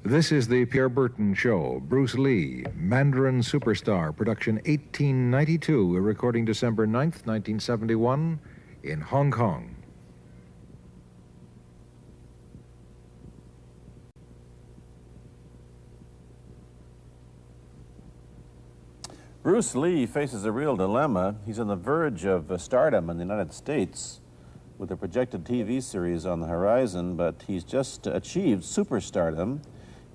This is the Pierre Berton Show. Bruce Lee, Mandarin Superstar, production 1892, a recording December 9th, 1971, in Hong Kong. Bruce Lee faces a real dilemma. He's on the verge of stardom in the United States with a projected TV series on the horizon, but he's just achieved superstardom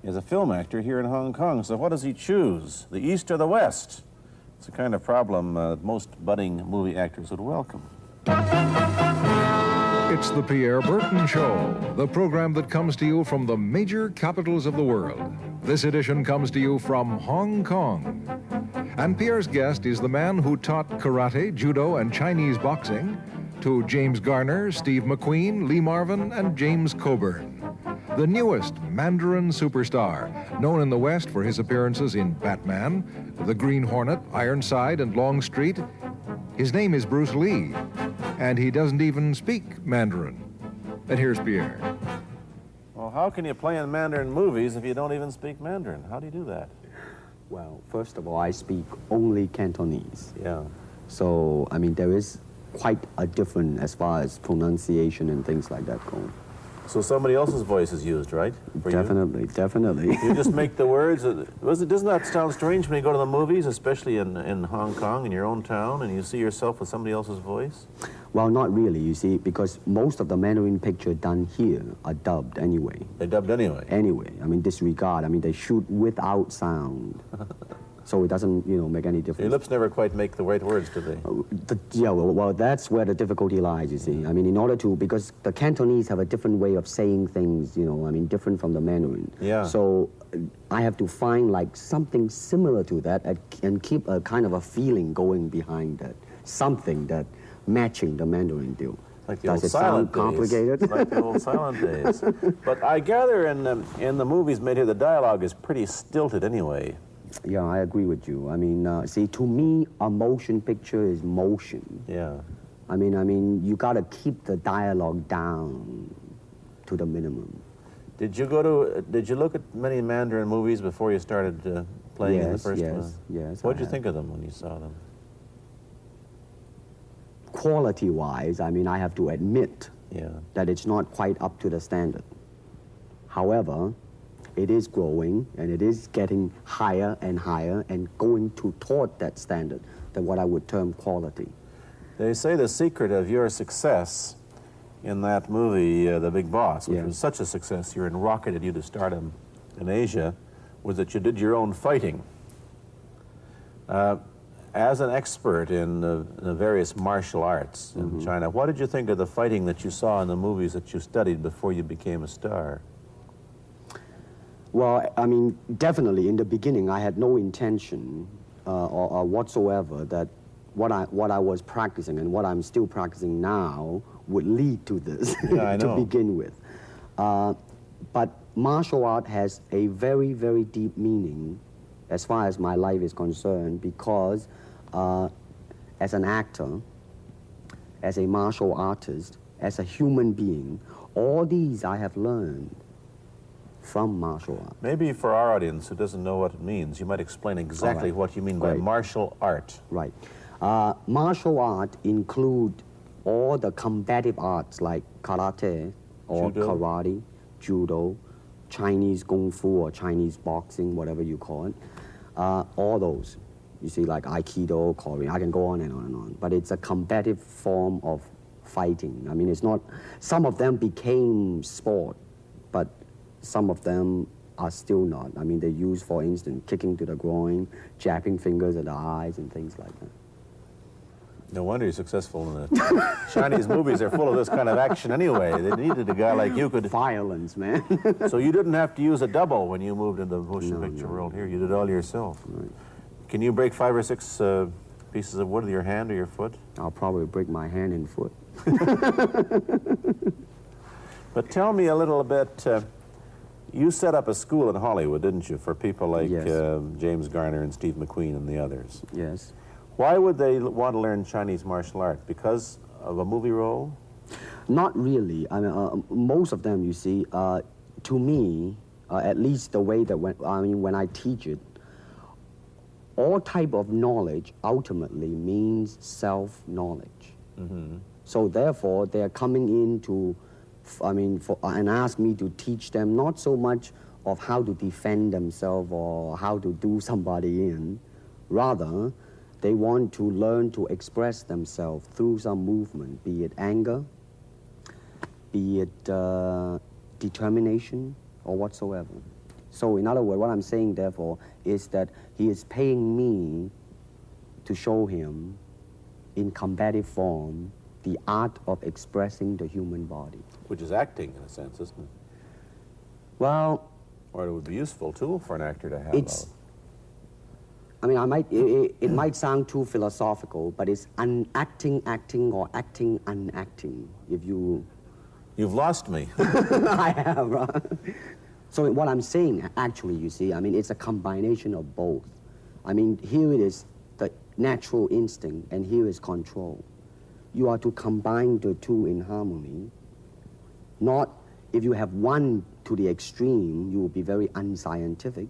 as a film actor here in Hong Kong. So what does he choose, the East or the West? It's the kind of problem most budding movie actors would welcome. It's the Pierre Berton Show, the program that comes to you from the major capitals of the world. This edition comes to you from Hong Kong. And Pierre's guest is the man who taught karate, judo, and Chinese boxing to James Garner, Steve McQueen, Lee Marvin, and James Coburn. The newest Mandarin superstar, known in the West for his appearances in Batman, The Green Hornet, Ironside, and Longstreet. His name is Bruce Lee, and he doesn't even speak Mandarin. And here's Pierre. Well, how can you play in Mandarin movies if you don't even speak Mandarin? How do you do that? Well, first of all, I speak only Cantonese. Yeah. So, I mean, there is quite a difference as far as pronunciation and things like that go. So somebody else's voice is used, right? For Definitely, you? definitely. You just make the words. Doesn't that sound strange when you go to the movies, especially in Hong Kong, in your own town, and you see yourself with somebody else's voice? Well, not really, you see, because most of the Mandarin pictures done here are dubbed anyway. They're dubbed anyway? Anyway, I mean, disregard. I mean, they shoot without sound. So it doesn't, make any difference. Your lips never quite make the right words, do they? Yeah, well, that's where the difficulty lies, you see. I mean, in order to, because the Cantonese have a different way of saying things, different from the Mandarin. Yeah. So I have to find, like, something similar to that and keep a kind of a feeling going behind that. Something that matching the Mandarin deal. Like the Does old it silent sound complicated? days. Like the old silent days. But I gather in the movies made here, the dialogue is pretty stilted anyway. Yeah, I agree with you. I mean, see, to me, a motion picture is motion. Yeah. I mean, you got to keep the dialogue down to the minimum. Did you look at many Mandarin movies before you started playing in the first one? Yes. What did you think of them when you saw them? Quality-wise, I mean, I have to admit that it's not quite up to the standard. However, it is growing, and it is getting higher and higher and going toward that standard, that what I would term quality. They say the secret of your success in that movie, The Big Boss, which was such a success, you rocketed you to stardom in Asia, was that you did your own fighting. As an expert in the various martial arts in China, what did you think of the fighting that you saw in the movies that you studied before you became a star? Well, I mean, definitely in the beginning, I had no intention or whatsoever that what I was practicing and what I'm still practicing now would lead to this to begin with. But martial art has a very, very deep meaning as far as my life is concerned, because as an actor, as a martial artist, as a human being, all these I have learned from martial art. Maybe for our audience who doesn't know what it means, you might explain exactly what you mean by martial art. Right. Martial art include all the combative arts like karate or karate, judo, Chinese kung fu or Chinese boxing, whatever you call it. All those. You see, like Aikido, Korean, I can go on and on and on. But it's a combative form of fighting. I mean, it's not, some of them became sport, but some of them are still not. I mean, they use, for instance, kicking to the groin, jabbing fingers at the eyes, and things like that. No wonder you're successful in the Chinese movies. They're full of this kind of action anyway. They needed a guy like you could... Violence, man. So you didn't have to use a double when you moved into the motion picture world here. You did it all yourself. Right. Can you break 5 or 6 pieces of wood with your hand or your foot? I'll probably break my hand and foot. But tell me a little bit... you set up a school in Hollywood, didn't you, for people like James Garner and Steve McQueen and the others? Yes. Why would they want to learn Chinese martial art? Because of a movie role? Not really. I mean, most of them, you see, to me, at least the way that when I teach it, all type of knowledge ultimately means self-knowledge. So therefore, they're coming in to, and ask me to teach them not so much of how to defend themselves or how to do somebody in. Rather, they want to learn to express themselves through some movement, be it anger, be it determination, or whatsoever. So in other words, what I'm saying, therefore, is that he is paying me to show him in combative form the art of expressing the human body. Which is acting, in a sense, isn't it? Well, or it would be a useful tool for an actor to have. It's, it might sound too philosophical, but it's acting or acting unacting, if you... You've lost me. I have, right? So what I'm saying, actually, you see, it's a combination of both. Here it is the natural instinct, and here is control. You are to combine the two in harmony. Not, if you have one to the extreme, you will be very unscientific.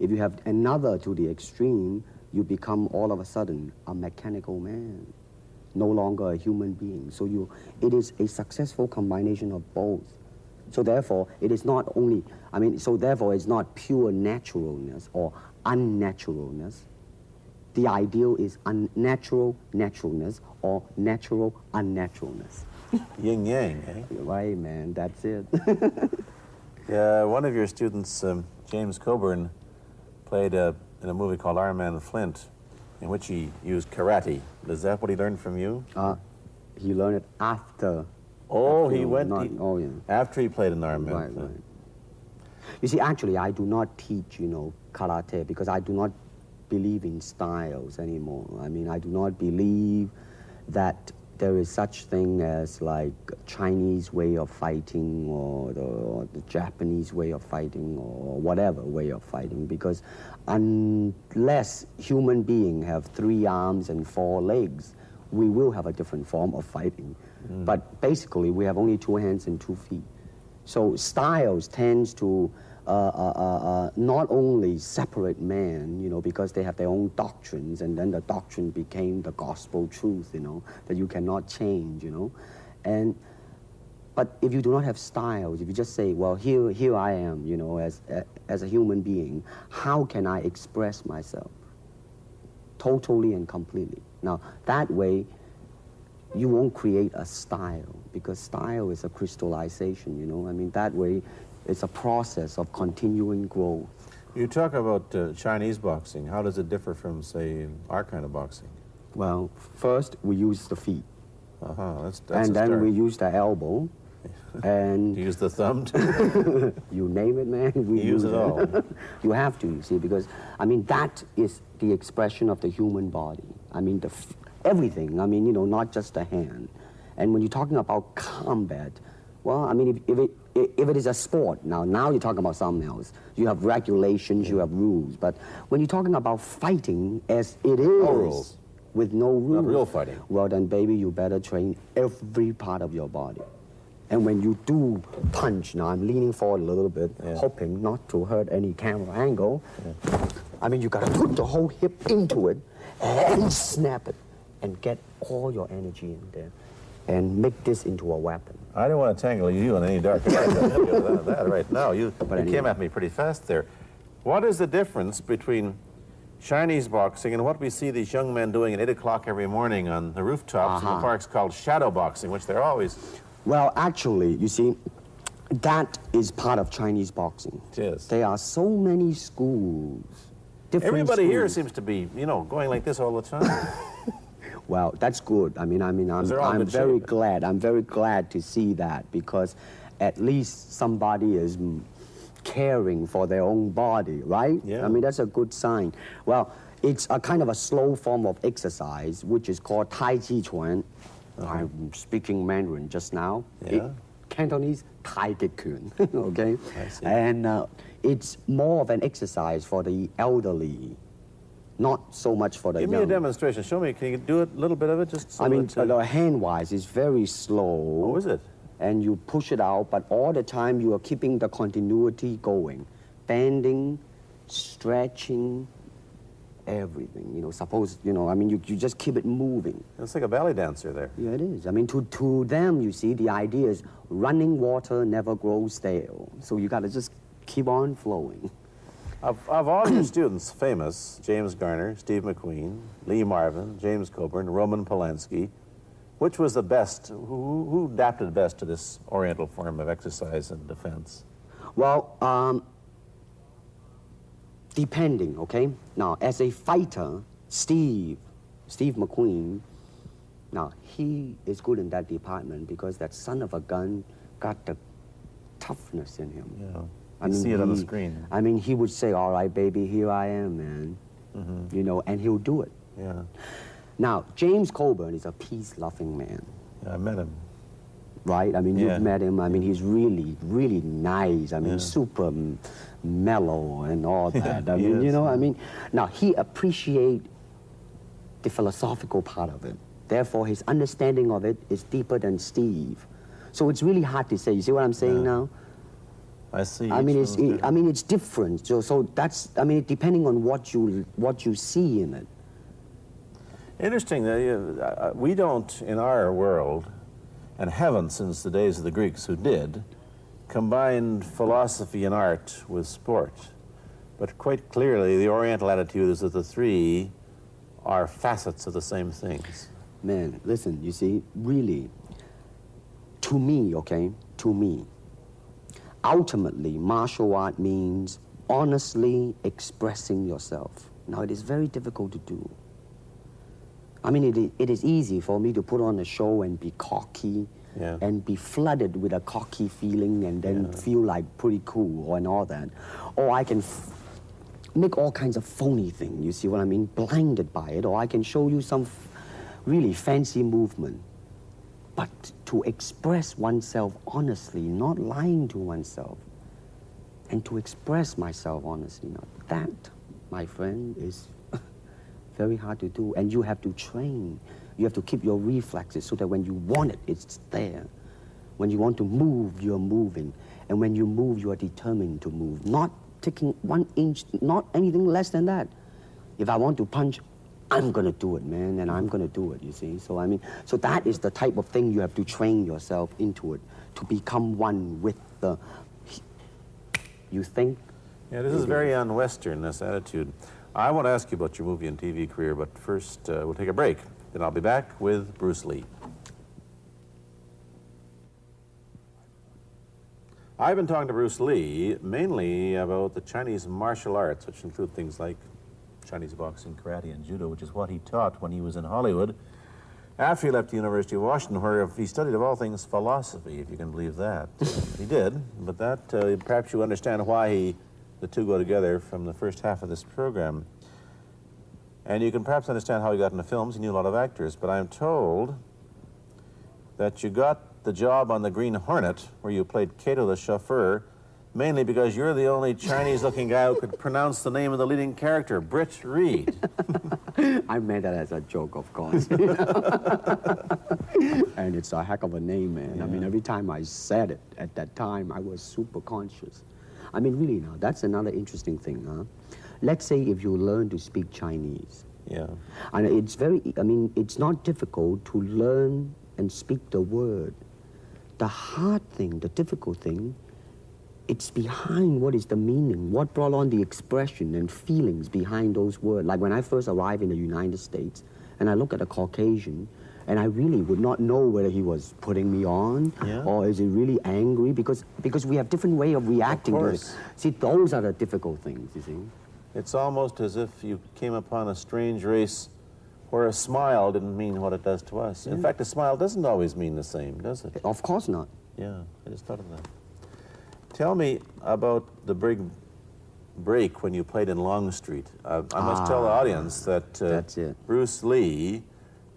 If you have another to the extreme, you become all of a sudden a mechanical man, no longer a human being. So it is a successful combination of both. So therefore, it is not only, so therefore it's not pure naturalness or unnaturalness. The ideal is unnatural naturalness or natural unnaturalness. Yin yang, eh? Right, man, that's it. One of your students, James Coburn, played in a movie called Iron Man Flint, in which he used karate. Is that what he learned from you? He learned it after. Oh, he went yeah. After he played in Iron Man. Right. You see, actually, I do not teach, karate because I do not believe in styles anymore. I do not believe that there is such thing as like Chinese way of fighting or the Japanese way of fighting or whatever way of fighting, because unless human beings have 3 arms and 4 legs, we will have a different form of fighting. But basically, we have only 2 hands and 2 feet. So styles tends to not only separate man, because they have their own doctrines, and then the doctrine became the gospel truth, that you cannot change, But if you do not have styles, if you just say, well, here I am, as a human being, how can I express myself totally and completely? Now, that way, you won't create a style, because style is a crystallization, that way, it's a process of continuing growth. You talk about Chinese boxing. How does it differ from, say, our kind of boxing? Well, first, we use the feet. That's and then start. We use the elbow. And you use the thumb too? You name it, man. We use it all. You have to, you see, because, that is the expression of the human body. Everything, not just the hand. And when you're talking about combat, well, if it is a sport, now you're talking about something else. You have regulations, you have rules. But when you're talking about fighting as it is, no rules. With no rules. Not real fighting. Well, then, baby, you better train every part of your body. And when you do punch, now I'm leaning forward a little bit, hoping not to hurt any camera angle. You got to put the whole hip into it and snap it and get all your energy in there and make this into a weapon. I don't want to tangle you in any dark that right now. You came at me pretty fast there. What is the difference between Chinese boxing and what we see these young men doing at 8 o'clock every morning on the rooftops in the parks called shadow boxing, which they're always... Well, actually, you see, that is part of Chinese boxing. It is. There are so many schools, different Everybody schools. here seems to be, going like this all the time. Well, that's good. I'm very glad. I'm very glad to see that, because at least somebody is caring for their own body, right? Yeah. That's a good sign. Well, it's a kind of a slow form of exercise, which is called Tai Chi Chuan. I'm speaking Mandarin just now. Yeah. Cantonese, Tai Chi Chuan, okay? I see. And it's more of an exercise for the elderly, not so much for the young. Give me a demonstration. Show me. Can you do a little bit of it? Just so the hand-wise is very slow. Oh, is it? and you push it out, but all the time you are keeping the continuity going, bending, stretching, everything. You know, suppose, you know, I mean, you just keep it moving. It's like a ballet dancer there. Yeah, it is. I mean, to them, you see, the idea is running water never grows stale. So you got to just keep on flowing. Of all your students, famous, James Garner, Steve McQueen, Lee Marvin, James Coburn, Roman Polanski, which was the best, who adapted best to this Oriental form of exercise and defense? Well, depending, okay? Now, as a fighter, Steve McQueen, now, he is good in that department because that son of a gun got the toughness in him. Yeah. I mean, see it on the screen. I mean, he would say, all right, baby, here I am, man. Mm-hmm. You know, and he'll do it. Yeah. Now, James Coburn is a peace-loving man. Yeah, I met him. Right? I mean, Yeah. you've met him. I mean, he's really, really nice. I mean, Yeah. super mellow and all that. I He mean, you is, know, yeah. I mean, now, he appreciates the philosophical part of it. Therefore, his understanding of it is deeper than Steve. So it's really hard to say. You see what I'm saying Yeah. now? I see. I mean, each one's I mean, it's different. So that's, I mean, depending on what you see in it. Interesting that we don't, in our world, and haven't since the days of the Greeks who did, combined philosophy and art with sport. But quite clearly, the Oriental attitude is that the three are facets of the same things. Man, listen, you see, really, to me, okay, to me, ultimately, martial art means honestly expressing yourself. Now, it is very difficult to do. I mean, it is easy for me to put on a show and be cocky, Yeah. and be flooded with a cocky feeling and then feel like pretty cool and all that. Or I can make all kinds of phony things, you see what I mean, blinded by it. Or I can show you some really fancy movement. But to express oneself honestly, not lying to oneself, and to express myself honestly, now that, my friend, is very hard to do. And you have to train. You have to keep your reflexes so that when you want it, it's there. When you want to move, you're moving. And when you move, you are determined to move. Not taking 1 inch, not anything less than that. If I want to punch, I'm gonna do it, man, and I'm gonna do it, you see? So I mean, so that is the type of thing you have to train yourself into it, to become one with the, you think? Yeah, this is very un-Western, this attitude. I want to ask you about your movie and TV career, but first we'll take a break. Then I'll be back with Bruce Lee. I've been talking to Bruce Lee mainly about the Chinese martial arts, which include things like Chinese boxing, karate, and judo, which is what he taught when he was in Hollywood. After he left the University of Washington, where he studied, of all things, philosophy, if you can believe that. He did, but that, perhaps you understand why the two go together from the first half of this program. And you can perhaps understand how he got into films. He knew a lot of actors, but I'm told that you got the job on the Green Hornet, where you played Kato the chauffeur, mainly because you're the only Chinese-looking guy who could pronounce the name of the leading character, Britt Reed. I meant that as a joke, of course. And it's a heck of a name, man. Yeah. I mean, every time I said it at that time, I was super conscious. I mean, really now, that's another interesting thing, huh? Let's say if you learn to speak Chinese. Yeah. And it's very, I mean, it's not difficult to learn and speak the word. The hard thing, the difficult thing, it's behind what is the meaning, what brought on the expression and feelings behind those words. Like when I first arrived in the United States, and I look at a Caucasian, and I really would not know whether he was putting me on, Yeah. or is he really angry, because we have different way of reacting to it. course. See, those are the difficult things, you see. It's almost as if you came upon a strange race where a smile didn't mean what it does to us. In fact, a smile doesn't always mean the same, does it? Of course not. Yeah, I just thought of that. Tell me about the big break when you played in Longstreet. I must tell the audience that That's it. Bruce Lee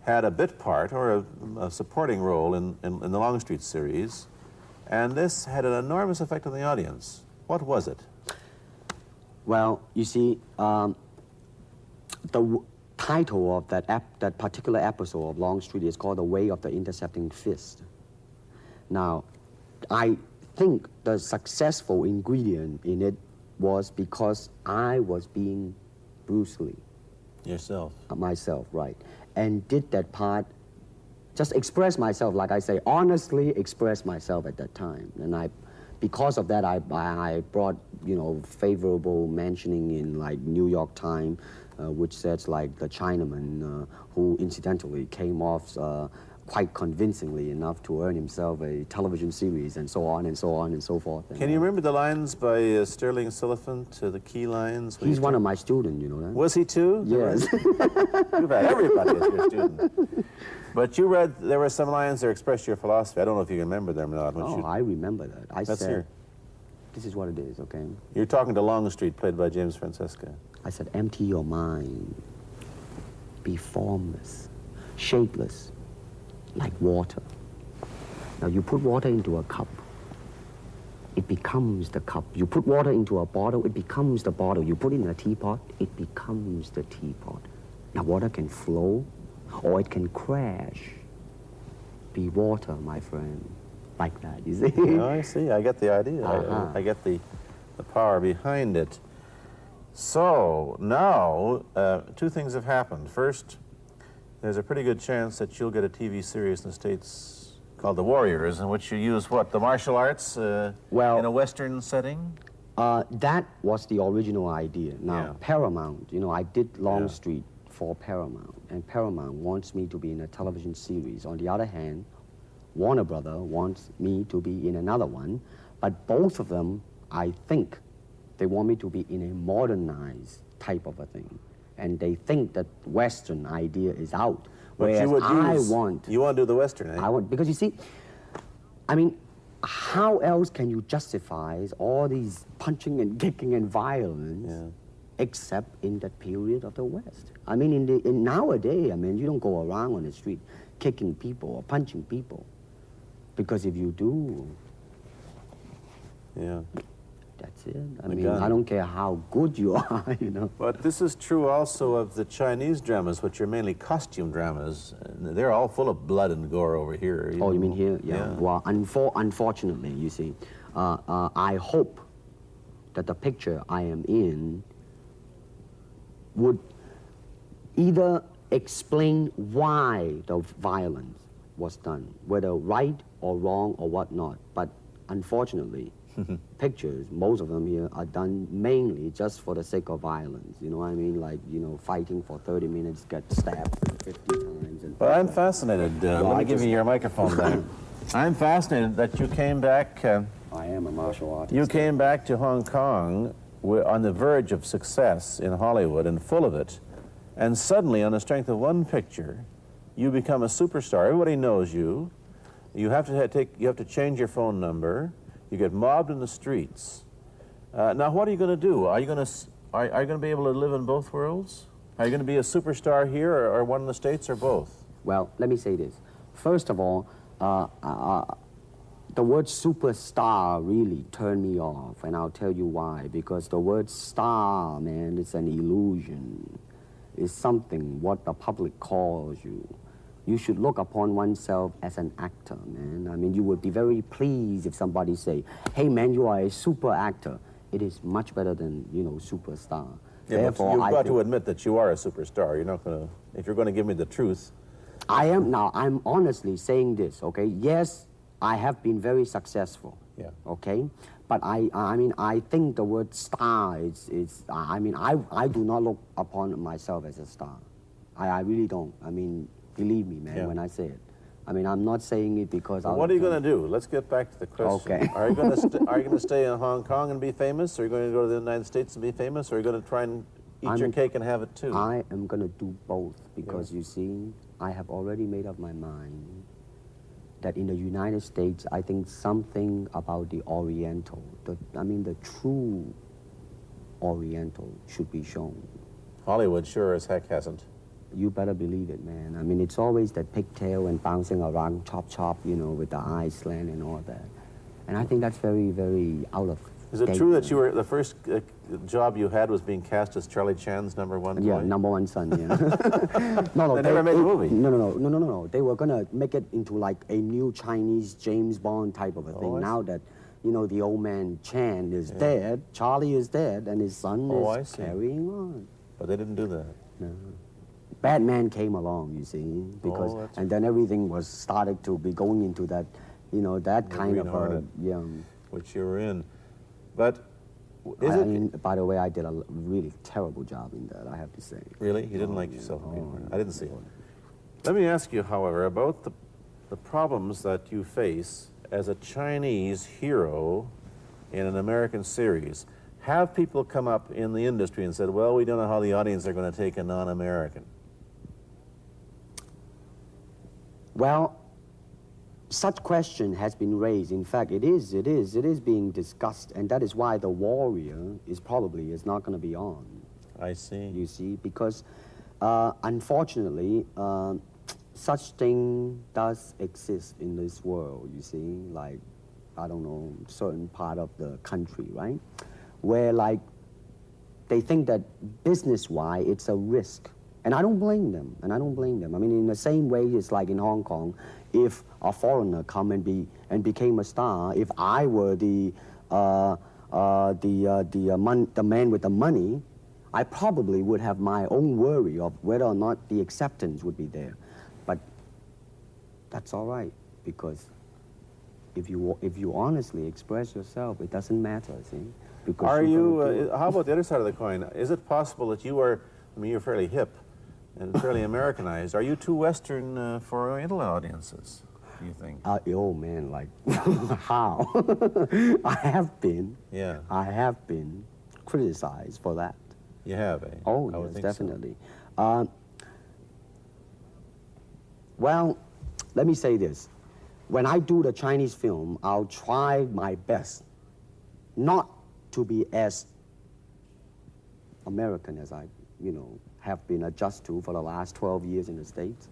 had a bit part or a supporting role in the Longstreet series, and this had an enormous effect on the audience. What was it? Well, you see, title of that particular episode of Longstreet is called The Way of the Intercepting Fist. Now, I think the successful ingredient in it was because I was being Bruce Lee. Yourself. Myself, right. And did that part, just express myself, like I say, honestly express myself at that time. And because of that, I brought, favorable mentioning in like New York Times, which says like the Chinaman, who incidentally came off quite convincingly enough to earn himself a television series, and so on and so on and so forth. Can you remember the lines by Sterling Siliphant, the key lines? He's one of my students, you know that? Was he too? Yes. You've had everybody as your student. But you read, there were some lines that expressed your philosophy. I don't know if you remember them or not. I remember that. Let's hear. This is what it is, okay? You're talking to Longstreet, played by James Francesca. I said, empty your mind. Be formless, shapeless, like water. Now you put water into a cup, it becomes the cup. You put water into a bottle, it becomes the bottle. You put it in a teapot, it becomes the teapot. Now water can flow or it can crash. Be water, my friend. Like that, you see? Oh, I see. I get the idea. I get the power behind it. So now, two things have happened. First, there's a pretty good chance that you'll get a TV series in the States called The Warriors, in which you use what, the martial arts in a Western setting? That was the original idea. Now, Paramount, I did Longstreet for Paramount, and Paramount wants me to be in a television series. On the other hand, Warner Brother wants me to be in another one, but both of them, I think, they want me to be in a modernized type of a thing. And they think that Western idea is out. Whereas you want to do the Western, eh? I want, because you see, I mean, how else can you justify all these punching and kicking and violence except in that period of the West? I mean, in nowadays, I mean, you don't go around on the street kicking people or punching people. Because if you do, that's it. I mean, I don't care how good you are, But this is true also of the Chinese dramas, which are mainly costume dramas. They're all full of blood and gore over here. You mean here? Yeah. Well, unfortunately, you see, I hope that the picture I am in would either explain why the violence was done, whether right or wrong or whatnot. But unfortunately, pictures, most of them here, are done mainly just for the sake of violence. You know what I mean? Like, fighting for 30 minutes, get stabbed 50 times. Well, I'm fascinated. Let me give you your microphone back. I'm fascinated that you came back. I am a martial artist. You came back to Hong Kong on the verge of success in Hollywood and full of it. And suddenly, on the strength of one picture, you become a superstar. Everybody knows you. You have to change your phone number. You get mobbed in the streets. Now, what are you going to do? Are you going to be able to live in both worlds? Are you going to be a superstar here, or one in the States, or both? Well, let me say this. First of all, the word superstar really turned me off, and I'll tell you why. Because the word star, man, it's an illusion. It's something what the public calls you. You should look upon oneself as an actor, man. I mean, you would be very pleased if somebody say, hey, man, you are a super actor. It is much better than, superstar. Yeah, therefore, you've got to admit that you are a superstar. You're not going to, if you're going to give me the truth. I'm honestly saying this, okay? Yes, I have been very successful, okay? But I think the word star I do not look upon myself as a star. I really don't. I mean, believe me, man, when I say it. I mean, I'm not saying it because what are you going to do? Let's get back to the question. Okay. Are you going to stay in Hong Kong and be famous? Or are you going to go to the United States and be famous? Or are you going to try and eat your cake and have it too? I am going to do both because, you see, I have already made up my mind that in the United States, I think something about the Oriental, the true Oriental should be shown. Hollywood sure as heck hasn't. You better believe it, man. I mean, it's always that pigtail and bouncing around, chop, with the eyes slant and all that. And I think that's very, very out of Is it true that you were the first job you had was being cast as Charlie Chan's number one boy? Yeah, number one son, yeah. They never made a movie. No. They were gonna make it into like a new Chinese James Bond type of a thing. Now that, you know, the old man Chan is dead, Charlie is dead, and his son is carrying on. But they didn't do that. No. Batman came along, you see, because and then everything was started to be going into that, you know, that kind of which you were in. But by the way, I did a really terrible job in that, I have to say. Really? You didn't like yourself? I didn't see it. Let me ask you, however, about the problems that you face as a Chinese hero in an American series. Have people come up in the industry and said, well, we don't know how the audience are going to take a non-American? Well, such question has been raised. In fact, it is being discussed, and that is why The Warrior is not going to be on. I see. You see, because unfortunately, such thing does exist in this world, you see, like, I don't know, certain part of the country, right? Where, like, they think that business-wise, it's a risk. And I don't blame them, I mean, in the same way, it's like in Hong Kong, if a foreigner come and became a star, if I were the man with the money, I probably would have my own worry of whether or not the acceptance would be there. But that's all right, because if you honestly express yourself, it doesn't matter, see? Because are you, how about the other side of the coin? Is it possible that you are, I mean, you're fairly hip and fairly Americanized. Are you too Western for Oriental audiences, do you think? Oh, man, like, how? I have been criticized for that. You have, eh? Oh, yes, definitely. So. Well, let me say this. When I do the Chinese film, I'll try my best not to be as American as I, you know, have been adjusted to for the last 12 years in the States.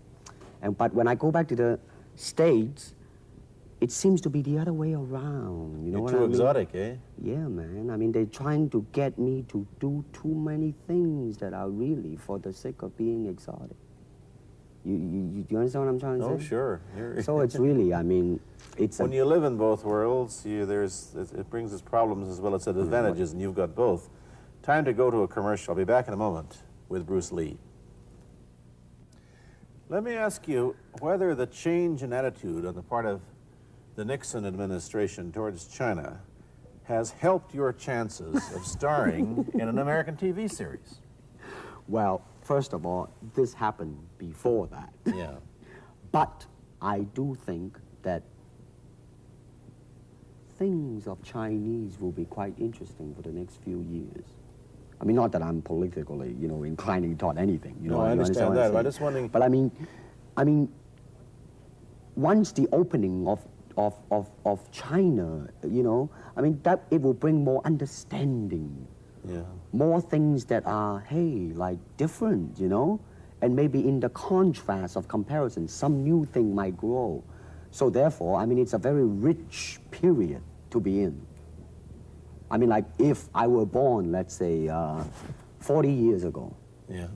But when I go back to the States, it seems to be the other way around. You know what I mean? You're too exotic, eh? Yeah, man. I mean, they're trying to get me to do too many things that are really for the sake of being exotic. You understand what I'm trying to say? Oh, sure. So it's really, I mean, it's when you live in both worlds, it brings its problems as well as its advantages, and you've got both. Time to go to a commercial. I'll be back in a moment with Bruce Lee. Let me ask you whether the change in attitude on the part of the Nixon administration towards China has helped your chances of starring in an American TV series. Well, first of all, this happened before that. Yeah. But I do think that things of Chinese will be quite interesting for the next few years. I mean, not that I'm politically, you know, inclining toward anything. You know, I understand that. I'm just wondering. But I mean, once the opening of China, you know, I mean, that it will bring more understanding. Yeah. More things that are, hey, like different, you know? And maybe in the contrast of comparison, some new thing might grow. So therefore, I mean, it's a very rich period to be in. I mean, like if I were born, let's say, 40 years ago. Yeah.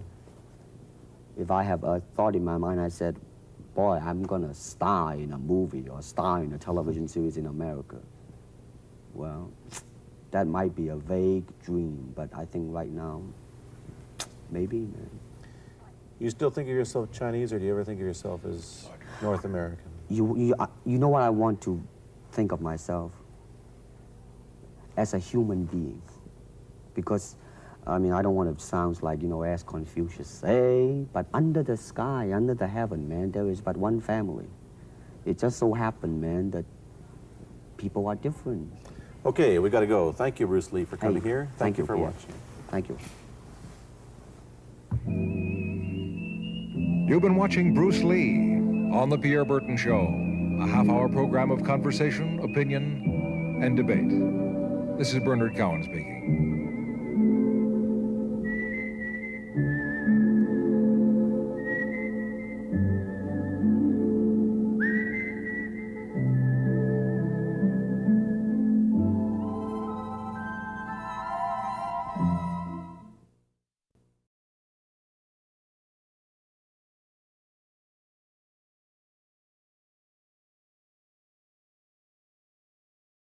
If I have a thought in my mind, I said, boy, I'm gonna star in a movie or star in a television series in America. Well, that might be a vague dream, but I think right now, maybe, man. You still think of yourself Chinese, or do you ever think of yourself as North American? You know what I want to think of myself? As a human being. Because, I mean, I don't want to sound like, you know, as Confucius say, but under the sky, under the heaven, man, there is but one family. It just so happened, man, that people are different. Okay, we got to go. Thank you, Bruce Lee, for coming here. Thank you for watching. Thank you. You've been watching Bruce Lee on The Pierre Burton Show, a half-hour program of conversation, opinion, and debate. This is Bernard Cowan speaking.